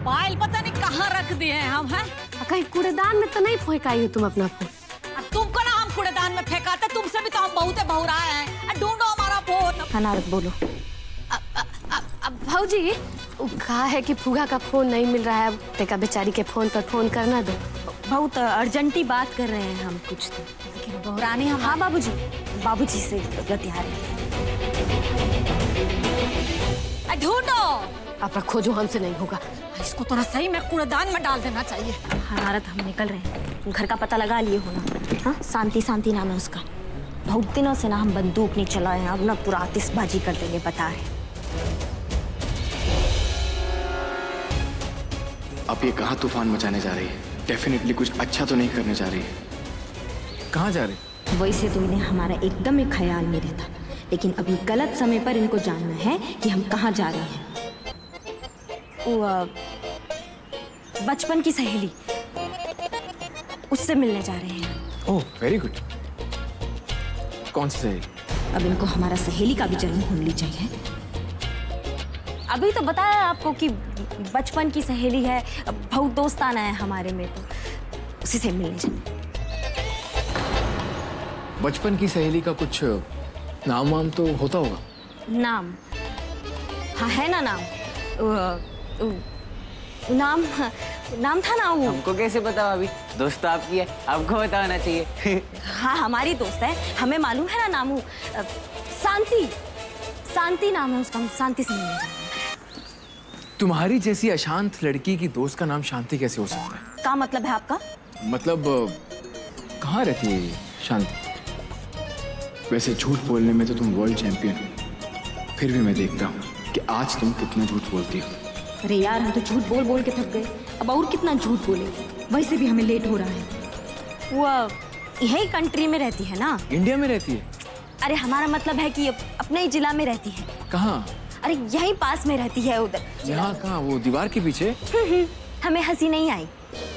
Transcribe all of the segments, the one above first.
Mobile पता नहीं कहाँ रख दिए हैं हम हैं। कहीं कूड़ेदान में तो नहीं फेंकाई हो तुम अपना फोन? तुमको ना हम कूड़ेदान में फेंकाते, तुमसे भी तो हम बहुत बहुराए हैं। ढूंढो हमारा फोन। अनारत बोलो। भाऊजी कहा है कि फूगा का फोन नहीं मिल रहा है, तेका बेचारी के फोन पर फोन करना दो। बहुत अर्जेंटी बात कर रहे हैं हम कुछ तो। बहुरानी हम। हाँ बाबूजी से बतिया रहे हैं। ढूंढो। आप खोजो, हमसे नहीं होगा। इसको तो ना सही में कूड़ेदान में डाल देना चाहिए। अनारत हम निकल रहे हैं, घर का पता लगा लिए हो ना? हाँ, शांति नाम है उसका। बहुत दिनों से ना हम बंदूक नहीं चलाए हैं, अब ना पूरा आतिशबाजी कर देंगे, बता रहे। अब ये कहाँ तूफान मचाने जा रही है? डेफिनेटली कुछ अच्छा तो नहीं करने जा रही है। कहाँ जा रही? वैसे तो इन्हें हमारा एकदम ही ख्याल नहीं रहता, लेकिन अभी गलत समय पर इनको जानना है कि हम कहाँ जा रहे हैं। वो बचपन की सहेली, उससे मिलने जा रहे हैं। Oh very good. कौन सी सहेली? अब इनको हमारा सहेली का भी जन्म होनी चाहिए। अभी तो बताया आपको कि बचपन की सहेली है, बहुत दोस्ताना है हमारे में, तो उसी से मिलने जाए। बचपन की सहेली का कुछ नाम वाम तो होता होगा? नाम? हाँ है ना नाम। नाम था ना वो। हमको कैसे पता भाभी? दोस्त तो आपकी है, आपको पता होना चाहिए। हाँ हमारी दोस्त है, हमें मालूम है ना नाम। शांति नाम है उसका, हम शांति से मिलने जाएंगे। तुम्हारी जैसी अशांत लड़की की दोस्त का नाम शांति कैसे हो सकता है? क्या मतलब है आपका? मतलब कहाँ रहती है शांति? वैसे झूठ बोलने में तो तुम वर्ल्ड चैंपियन हो, फिर भी मैं देखता हूँ कि आज तुम कितना झूठ बोलती हो। अरे यार हम तो झूठ बोल बोल के थक गए, अब और कितना झूठ बोले? वैसे भी हमें लेट हो रहा है। वो यही कंट्री में रहती है ना? इंडिया में रहती है? अरे हमारा मतलब है कि अपने ही जिला में रहती है। कहाँ? अरे यहीं पास में रहती है, उधर। यहाँ कहाँ? वो दीवार के पीछे? हमें हंसी नहीं आई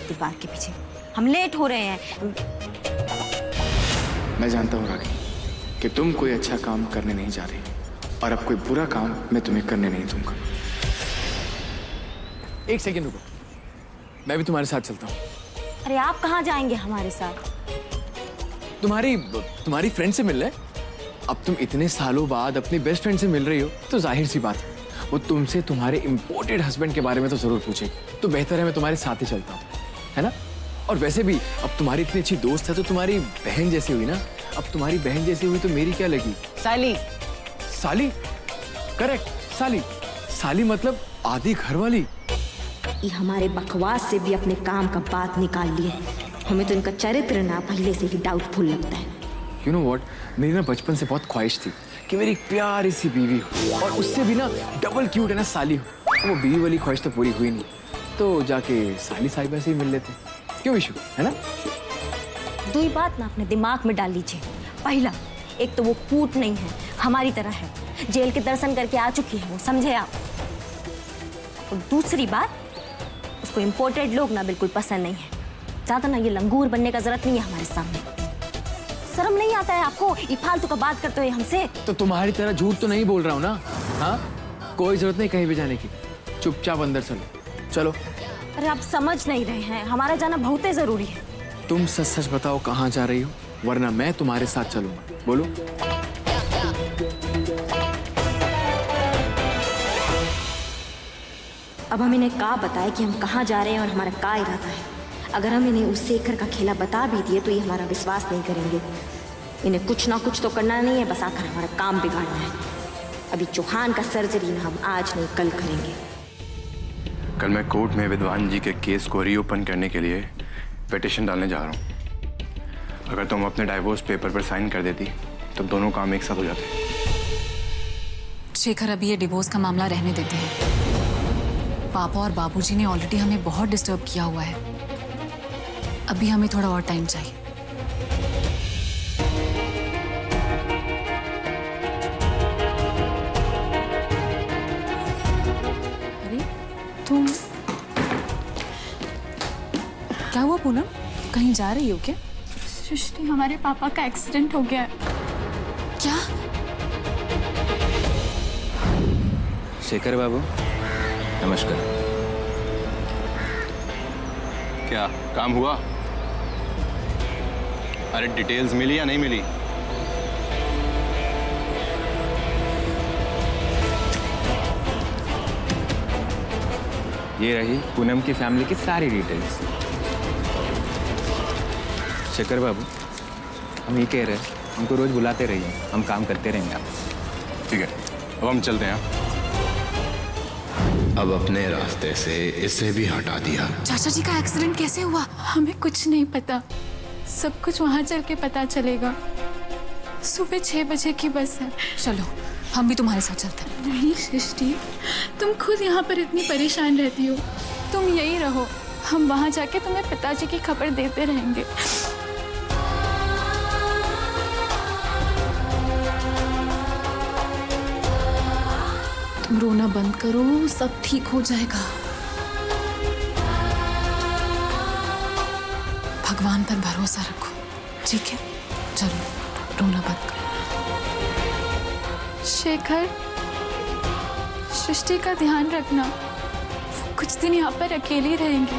दीवार के पीछे, हम लेट हो रहे हैं। मैं जानता हूँ राखी कि तुम कोई अच्छा काम करने नहीं जा रही, और अब कोई बुरा काम मैं तुम्हें करने नहीं दूंगा। एक सेकंड रुको, मैं भी तुम्हारे साथ चलता हूँ। अरे आप कहाँ जाएंगे हमारे साथ? तुम्हारी फ्रेंड से मिलने। अब तुम इतने सालों बाद अपनी बेस्ट फ्रेंड से मिल रही हो, तो जाहिर सी बात है वो तुमसे तुम्हारे इम्पोर्टेड हस्बैंड के बारे में तो जरूर पूछेगी। तो बेहतर है मैं तुम्हारे साथ ही चलता हूँ, है ना? और वैसे भी अब तुम्हारी इतनी अच्छी दोस्त है तो तुम्हारी बहन जैसी हुई ना। अब तुम्हारी बहन जैसी हुई तो मेरी क्या लगी? साली। साली? करेक्ट, साली। साली मतलब आधी घरवाली। ये हमारे बकवास से भी अपने काम का बात निकाल लिए। हमें तो इनका चरित्र ना पहले से ही डाउटफुल लगता है। You know what? मेरी ना बचपन से बहुत ख्वाहिश थी कि मेरी एक प्यारी सी बीवी हो, और उससे भी ना डबल क्यूट है ना साली हो। वो बीवी वाली ख्वाहिश तो पूरी हुई नहीं, तो जाके साली साहिबा से ही मिल लेते। क्यों इशू है ना? दो ही बात ना अपने दिमाग में डाल लीजिए। पहला, एक तो वो कूट नहीं है, हमारी तरह है, जेल के दर्शन करके आ चुकी है वो, समझे आप? और दूसरी बात, उसको इम्पोर्टेड लोग ना बिल्कुल पसंद नहीं है। ज्यादा ना ये लंगूर बनने का जरूरत नहीं है हमारे सामने। शर्म नहीं आता है आपको? ये फालतू का बात करते हो हमसे। तो तुम्हारी तरह झूठ तो नहीं बोल रहा हूँ ना। हाँ, कोई जरूरत नहीं कहीं भी जाने की, चुपचाप अंदर चलो। अरे आप समझ नहीं रहे हैं, हमारा जाना बहुत ही जरूरी है। तुम सच सच बताओ कहाँ जा रही हो, वरना मैं तुम्हारे साथ चलूंगा। बोलो। अब हम इन्हें का बताए कि हम कहाँ जा रहे हैं और हमारा का इरादा है। अगर हम इन्हें उस शेखर का खेला बता भी दिए तो ये हमारा विश्वास नहीं करेंगे। इन्हें कुछ ना कुछ तो करना नहीं है, बस आकर हमारा काम बिगाड़ना है। अभी चौहान का सर्जरी ना हम आज नहीं कल करेंगे। कल मैं कोर्ट में विद्वान जी के केस को रीओपन करने के लिए पिटीशन डालने जा रहा हूँ। अगर तुम अपने डाइवोर्स पेपर पर साइन कर देती तो दोनों काम एक साथ हो जाते। शेखर, अभी ये डिवोर्स का मामला रहने देते हैं। पापा और बाबूजी ने ऑलरेडी हमें बहुत डिस्टर्ब किया हुआ है। अभी हमें थोड़ा और टाइम चाहिए। अरे तुम क्या हुआ पूनम? कहीं जा रही हो क्या? सृष्टि, हमारे पापा का एक्सीडेंट हो गया है। क्या? शेखर बाबू नमस्कार। क्या काम हुआ? अरे डिटेल्स मिली या नहीं मिली? ये रही पूनम की फैमिली की सारी डिटेल्स। शेखर बाबू, हम ये कह रहे हैं, हमको रोज बुलाते रहिए, हम काम करते रहेंगे आप। ठीक है, अब हम चलते हैं। अब अपने रास्ते से इसे भी हटा दिया। चाचा जी का एक्सीडेंट कैसे हुआ? हमें कुछ नहीं पता, सब कुछ वहाँ चल के पता चलेगा। सुबह 6 बजे की बस है। चलो हम भी तुम्हारे साथ चलते हैं। नहीं सृष्टि, तुम खुद यहाँ पर इतनी परेशान रहती हो, तुम यही रहो, हम वहाँ जाके तुम्हें पिताजी की खबर देते रहेंगे। तुम रोना बंद करो, सब ठीक हो जाएगा। भगवान पर भरोसा रखो, ठीक है? चलो रोना बंद करो। शेखर, सृष्टि का ध्यान रखना, वो कुछ दिन यहाँ पर अकेली रहेंगी।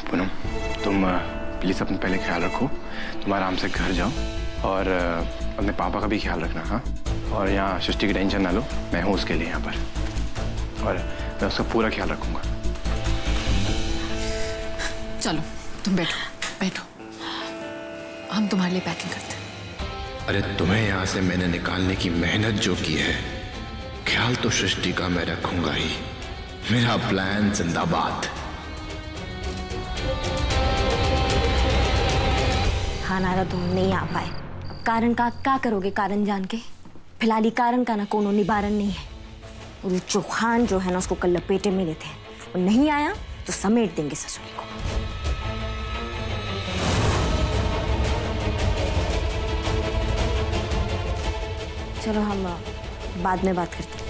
पूनम, तुम प्लीज अपना पहले ख्याल रखो, तुम आराम से घर जाओ और अपने पापा का भी ख्याल रखना। हाँ, और यहाँ सृष्टि की टेंशन ना लो, मैं हूँ उसके लिए यहाँ पर, और मैं उसका पूरा ख्याल रखूंगा। चलो तुम बैठो बैठो, हम तुम्हारे लिए पैकिंग करते हैं। अरे तुम्हें यहाँ से मैंने निकालने की मेहनत जो की है, ख्याल तो सृष्टि का मैं रखूंगा ही। मेरा प्लान जिंदाबाद। हाँ नारा, तुम नहीं आ पाए, कारण का क्या करोगे? कारण जान के फिलहाल ही कारण का ना कोनो निवारण नहीं है। वो चौहान जो है ना, उसको कल लपेटे में लेते हैं, वो नहीं आया तो समेट देंगे ससुरी को। चलो हम बाद में बात करते हैं।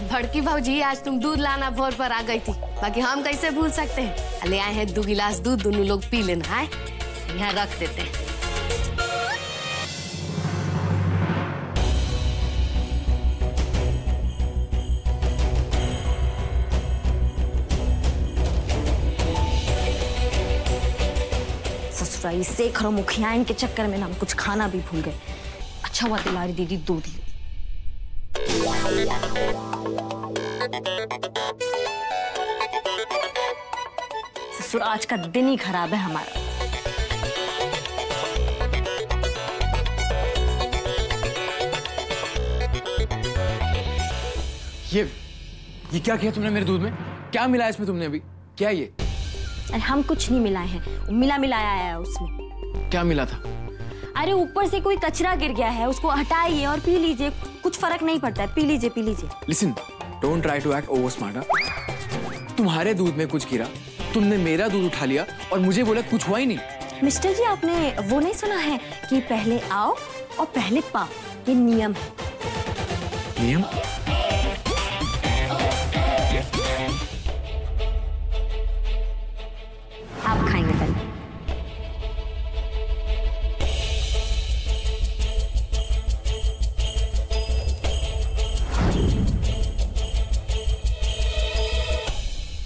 भड़की भाजी, आज तुम दूध लाना भोर पर आ गई थी, बाकी हम कैसे भूल सकते हैं। ले आए हैं 2 गिलास दूध, दोनों लोग पी लेना है। यहाँ रख देते हैं। ससुराई शेखर और मुखियाइन के चक्कर में ना हम कुछ खाना भी भूल गए। अच्छा हुआ दिलारी दीदी दूध ली। ससुर, आज का दिन ही खराब है हमारा। ये क्या किया तुमने मेरे दूध में? क्या मिलाया इसमें तुमने अभी? क्या ये? अरे हम कुछ नहीं मिलाए हैं, मिला मिलाया आया है उसमें। क्या मिला था? अरे ऊपर से कोई कचरा गिर गया है, उसको हटाइए और पी लीजिए, कुछ फर्क नहीं पड़ता है। पी लीजिए पी लीजिए। Listen, don't try to act over smart. तुम्हारे दूध में कुछ गिरा, तुमने मेरा दूध उठा लिया और मुझे बोला कुछ हुआ ही नहीं। मिस्टर जी, आपने वो नहीं सुना है कि पहले आओ और पहले पाओ, ये नियम है। नियम? आप खाएंगे पहले।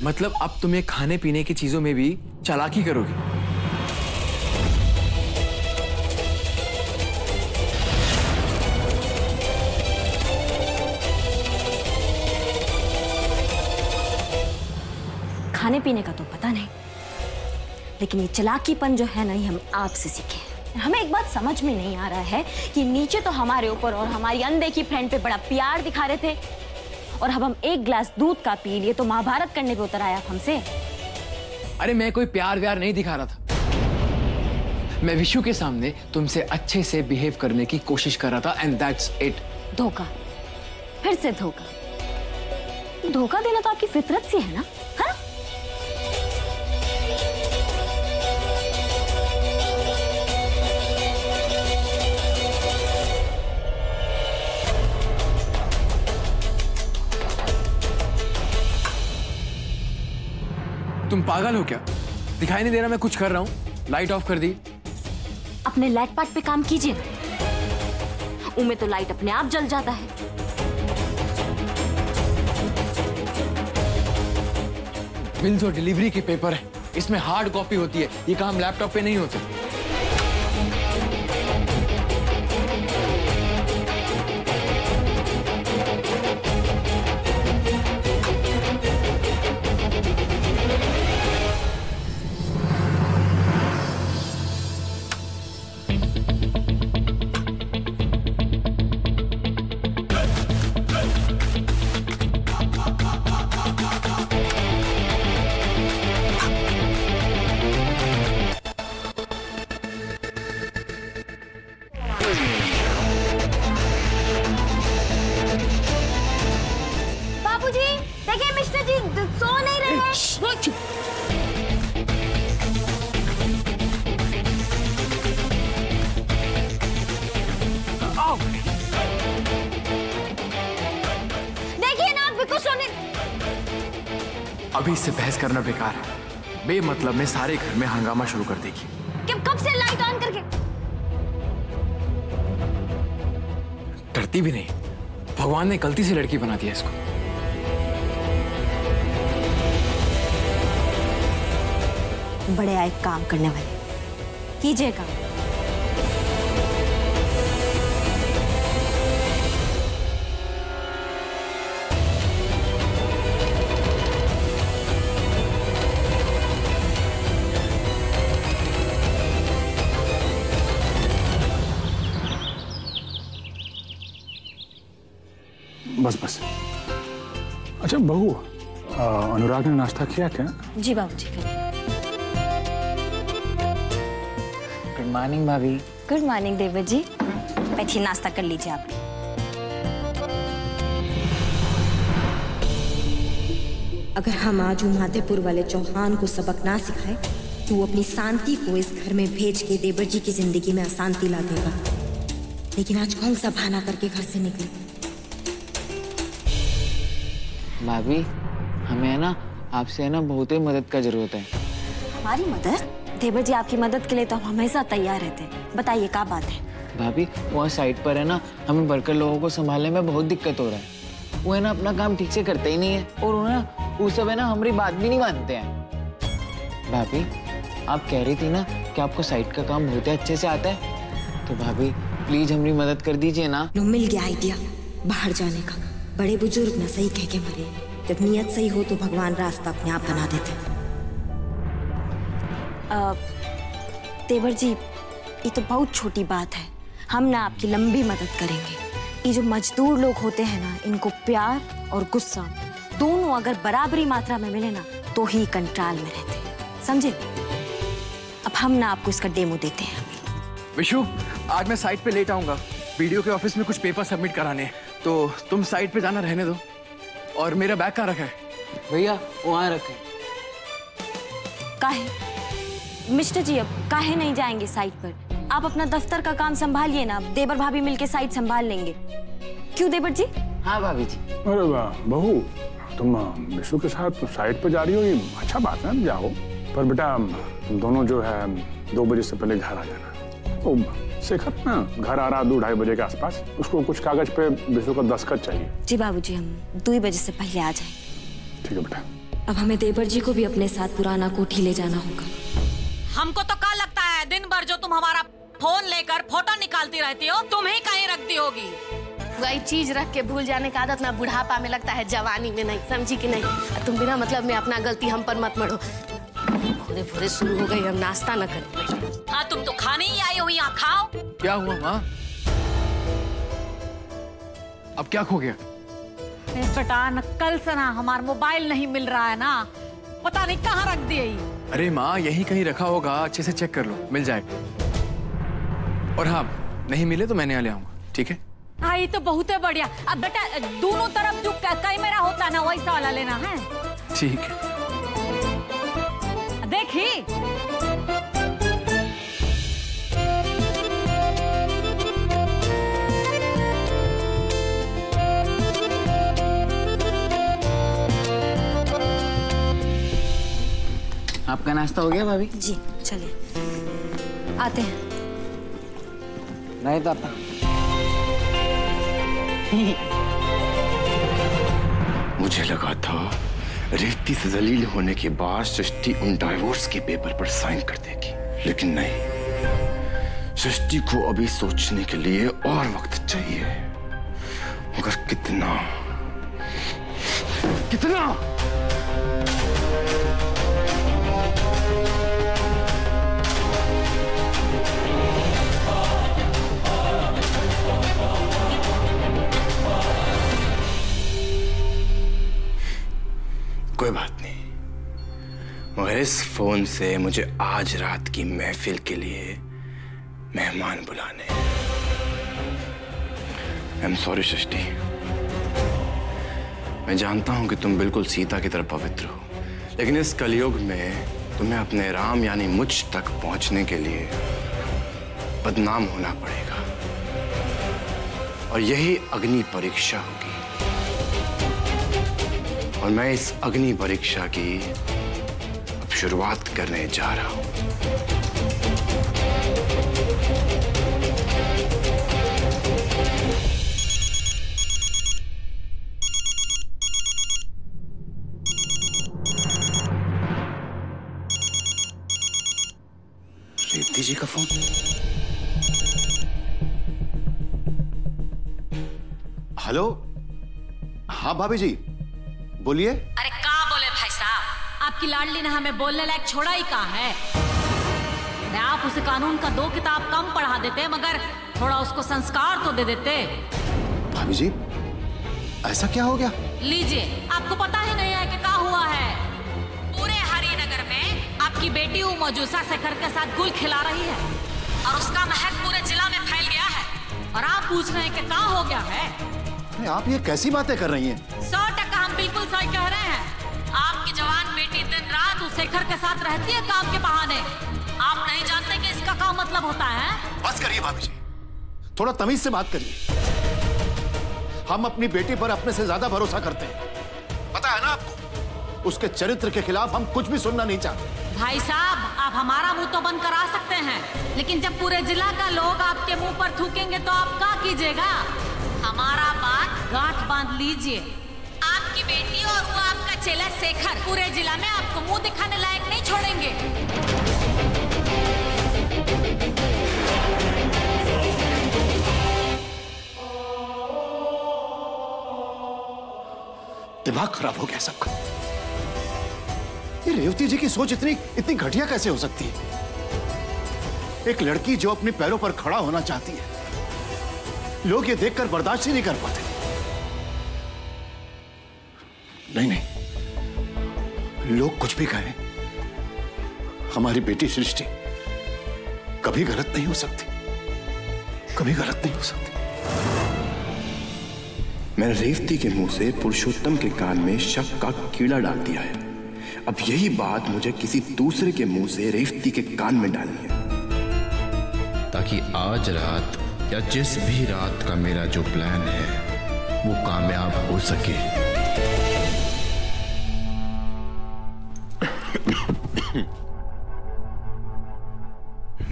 मतलब अब तुम ये खाने पीने की चीजों में भी चालाकी करोगे? खाने पीने का तो पता नहीं, लेकिन ये चालाकीपन जो है ना, ये हम आपसे सीखे हैं। हमें एक बात समझ में नहीं आ रहा है कि नीचे तो हमारे ऊपर और हमारी अनदेखी फ्रेंड पे बड़ा प्यार दिखा रहे थे, और अब हम एक गिलास दूध का पी लिए तो महाभारत करने पे उतर आया हमसे। अरे मैं कोई प्यार व्यार नहीं दिखा रहा था, मैं विशु के सामने तुमसे अच्छे से बिहेव करने की कोशिश कर रहा था, एंड दैट्स इट। धोखा, फिर से धोखा। धोखा देना तो आपकी फितरत सी है ना? हाँ? तुम पागल हो क्या? दिखाई नहीं दे रहा मैं कुछ कर रहा हूँ? लाइट ऑफ कर दी। अपने लाइट पार्ट पे काम कीजिए ना, उनमें तो लाइट अपने आप जल जाता है। बिल्स और डिलीवरी के पेपर है, इसमें हार्ड कॉपी होती है, ये काम लैपटॉप पे नहीं होते। अभी इससे बहस करना बेकार है, बेमतलब में सारे घर में हंगामा शुरू कर देगी। कब से लाइट ऑन करके? डरती भी नहीं, भगवान ने गलती से लड़की बना दिया इसको। बड़े आए काम करने वाले, कीजिए काम। बस बस। अच्छा बहू, अनुराग ने नाश्ता किया क्या? जी बाबूजी। गुड मॉर्निंग भाभी। गुड मॉर्निंग देवर जी, बैठिए नाश्ता कर लीजिए आप। अगर हम आज उमादेपुर वाले चौहान को सबक ना सिखाए तो वो अपनी शांति को इस घर में भेज के देवर जी की जिंदगी में अशांति ला देगा। लेकिन आज कौन सा बहाना करके घर से निकले? भाभी, हमें ना आपसे है ना बहुत ही मदद का जरूरत है। हमारी मदद? देवर जी आपकी मदद के लिए तो हम हमेशा तैयार रहते हैं। बताइए क्या बात है? भाभी, वहाँ साइड पर है ना हमें वर्कर लोगों को संभालने में बहुत दिक्कत हो रहा है। वो है ना अपना काम ठीक से करते ही नहीं है और वो सब है ना हमारी बात भी नहीं मानते हैं। भाभी, आप कह रही थी ना कि आपको साइड का काम बहुत अच्छे से आता है, तो भाभी प्लीज हमारी मदद कर दीजिए ना। मिल गया आइडिया बाहर जाने का। बड़े बुजुर्ग ना सही कह के मरे, जब नियत सही हो तो भगवान रास्ता अपने आप बना देते। देवर जी, ये तो बहुत छोटी बात है, हम ना आपकी लंबी मदद करेंगे। ये जो मजदूर लोग होते हैं ना, इनको प्यार और गुस्सा दोनों अगर बराबरी मात्रा में मिले ना तो ही कंट्रोल में रहते हैं, समझे? अब हम ना आपको इसका डेमो देते हैं। विशु, आज मैं साइट पे लेट आऊंगा, वीडियो के ऑफिस में कुछ पेपर सबमिट कराने हैं, तो तुम साइट पे जाना रहने दो। और मेरा बैग कहाँ रखा है? भैया वहाँ रखा है। काहे? मिस्टर जी, अब काहे नहीं जाएंगे साइट पर? आप अपना दफ्तर का काम संभालिए ना, देवर भाभी मिलके साइट संभाल लेंगे। क्यों देवर जी? हाँ भाभी जी। अरे वाह बहू, तुम विशु के साथ साइट पे जा रही हो, ये अच्छा बात है, जाओ। पर बेटा तुम दोनों जो है 2 बजे से पहले घर आ जाना। तो शेखर ना घर आ रहा 2-2:30 बजे के आसपास, उसको कुछ कागज पे विशु का दस्तखत चाहिए। जी बाबूजी, हम 2 बजे से पहले आ जाएंगे। ठीक है बेटा। अब हमें देवर जी को भी अपने साथ पुराना कोठी ले जाना होगा। हमको तो क्या लगता है दिन भर जो तुम हमारा फोन लेकर फोटो निकालती रहती हो, तुम ही कहीं रखती होगी। वही चीज रख के भूल जाने का आदत ना बुढ़ापा में लगता है, जवानी में नहीं, समझी कि नहीं? तुम बिना मतलब में अपना गलती हम पर मत मढ़ो। भोरे भोरे शुरू हो गई, हम नाश्ता न करें। हाँ, तुम तो खाने ही आई हो, यहाँ खाओ। क्या हुआ माँ? अब क्या खो गया? बेटा न कल से ना हमारा मोबाइल नहीं मिल रहा है ना, पता नहीं कहाँ रख दिए। अरे माँ, यहीं कहीं रखा होगा, अच्छे से चेक कर लो, मिल जाएगा। और हाँ, नहीं मिले तो मैं नया ले आऊंगा, ठीक है? हाँ, ये तो बहुत है बढ़िया। अब बेटा दोनों तरफ जो कैमरा होता है ना, वैसा वाला लेना है। ठीक है। देखी आपका नाश्ता हो गया भाभी? जी चलिए, आते हैं। नहीं पापा। मुझे लगा था रेवती से जलील होने के बाद सृष्टि उन डाइवोर्स के पेपर पर साइन कर देगी, लेकिन नहीं, सृष्टि को अभी सोचने के लिए और वक्त चाहिए। मगर कितना कोई बात नहीं, मगर इस फोन से मुझे आज रात की महफिल के लिए मेहमान बुलाने। आई एम सॉरी सृष्टि, मैं जानता हूं कि तुम बिल्कुल सीता की तरह पवित्र हो, लेकिन इस कलयुग में तुम्हें अपने राम यानी मुझ तक पहुंचने के लिए बदनाम होना पड़ेगा, और यही अग्नि परीक्षा होगी। और मैं इस अग्नि परीक्षा की अब शुरुआत करने जा रहा हूं। रेवती जी का फोन। हेलो, हाँ भाभी जी बोलिए। अरे का बोले भाई साहब, आपकी लाडली ने हमें बोलने लायक छोड़ा ही कहाँ है। अरे आप उसे कानून का 2 किताब कम पढ़ा देते, मगर थोड़ा उसको संस्कार तो दे देते। भाभी जी ऐसा क्या हो गया? लीजिए, आपको पता ही नहीं है कि क्या हुआ है। पूरे हरिनगर में आपकी बेटी मौजूसा शेखर के साथ गुल खिला रही है और उसका महक पूरे जिला में फैल गया है, और आप पूछ रहे हैं कि क्या हो गया है। आप ये कैसी बातें कर रही हैं? 100% हम बिल्कुल सही कह रहे हैं। आपकी जवान बेटी दिन रात उस शेखर के साथ रहती है काम के बहाने। आप नहीं जानते कि इसका क्या मतलब होता है? बस करिए भाभी जी, थोड़ा तमीज से बात करिए। हम अपनी बेटी पर अपने से ज्यादा भरोसा करते हैं, पता है ना आपको। उसके चरित्र के खिलाफ हम कुछ भी सुनना नहीं चाहते। भाई साहब, आप हमारा मुंह तो बंद करा सकते हैं, लेकिन जब पूरे जिला का लोग आपके मुंह पर थूकेंगे तो आप क्या कीजिएगा? हमारा बात गांठ बांध लीजिए। आपकी बेटी और वो आपका चेला शेखर पूरे जिला में आपको मुंह दिखाने लायक नहीं छोड़ेंगे। दिमाग खराब हो गया सबका। ये रेवती जी की सोच इतनी घटिया कैसे हो सकती है? एक लड़की जो अपने पैरों पर खड़ा होना चाहती है, लोग ये देखकर बर्दाश्त ही नहीं कर पाते। नहीं, लोग कुछ भी कहें, हमारी बेटी सृष्टि कभी गलत नहीं हो सकती, कभी गलत नहीं हो सकती। मैंने रेवती के मुंह से पुरुषोत्तम के कान में शक का कीड़ा डाल दिया है। अब यही बात मुझे किसी दूसरे के मुंह से रेवती के कान में डालनी है, ताकि आज रात या जिस भी रात का मेरा जो प्लान है वो कामयाब हो सके।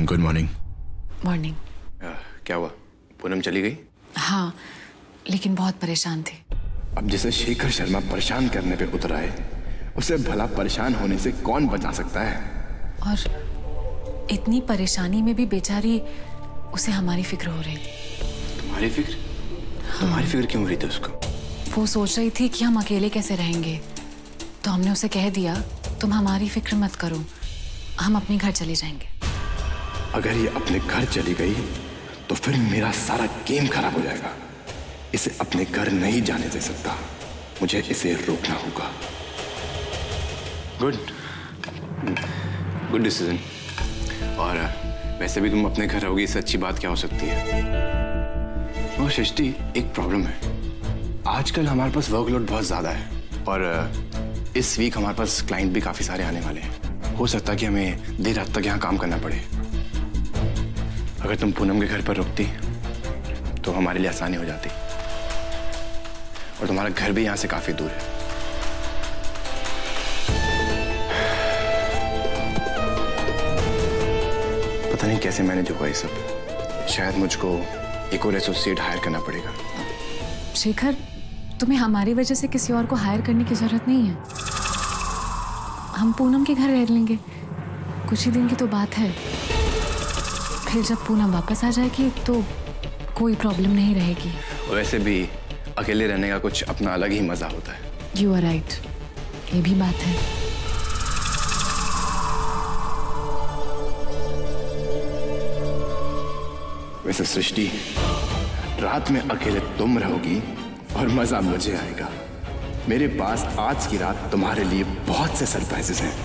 Good morning. मॉर्निंग। क्या हुआ, पूनम चली गई? हाँ, लेकिन बहुत परेशान थे। अब जैसे शेखर शर्मा परेशान करने पे उतर आए, उसे भला परेशान होने से कौन बचा सकता है? और इतनी परेशानी में भी बेचारी, उसे हमारी फिक्र हो रही थी। तुम्हारी फिक्र? हाँ। तुम्हारी फिक्र क्यों हो रही थी उसको? वो सोच रही थी कि हम अकेले कैसे रहेंगे, तो हमने उसे कह दिया तुम हमारी फिक्र मत करो, हम अपने घर चले जाएंगे। अगर ये अपने घर चली गई तो फिर मेरा सारा गेम खराब हो जाएगा। इसे अपने घर नहीं जाने दे सकता, मुझे इसे रोकना होगा। Good decision. और वैसे भी तुम अपने घर रहोगी, इससे अच्छी बात क्या हो सकती है? और सृष्टि, एक प्रॉब्लम है। आजकल हमारे पास वर्कलोड बहुत ज्यादा है, और इस वीक हमारे पास क्लाइंट भी काफी सारे आने वाले हैं। हो सकता है कि हमें देर रात तक यहाँ काम करना पड़े। अगर तुम पूनम के घर पर रुकती तो हमारे लिए आसानी हो जाती, और तुम्हारा घर भी यहाँ से काफी दूर है। पता नहीं कैसे मैनेज होगा ये सब। शायद मुझको एक और एसोसिएट हायर करना पड़ेगा। शेखर, तुम्हें हमारी वजह से किसी और को हायर करने की जरूरत नहीं है। हम पूनम के घर रह लेंगे, कुछ ही दिन की तो बात है। फिर जब पूनम वापस आ जाएगी तो कोई प्रॉब्लम नहीं रहेगी। वैसे भी अकेले रहने का कुछ अपना अलग ही मजा होता है। यू आर राइट, ये भी बात है। वैसे सृष्टि, रात में अकेले तुम रहोगी और मजा मुझे आएगा। मेरे पास आज की रात तुम्हारे लिए बहुत से सरप्राइजेस हैं।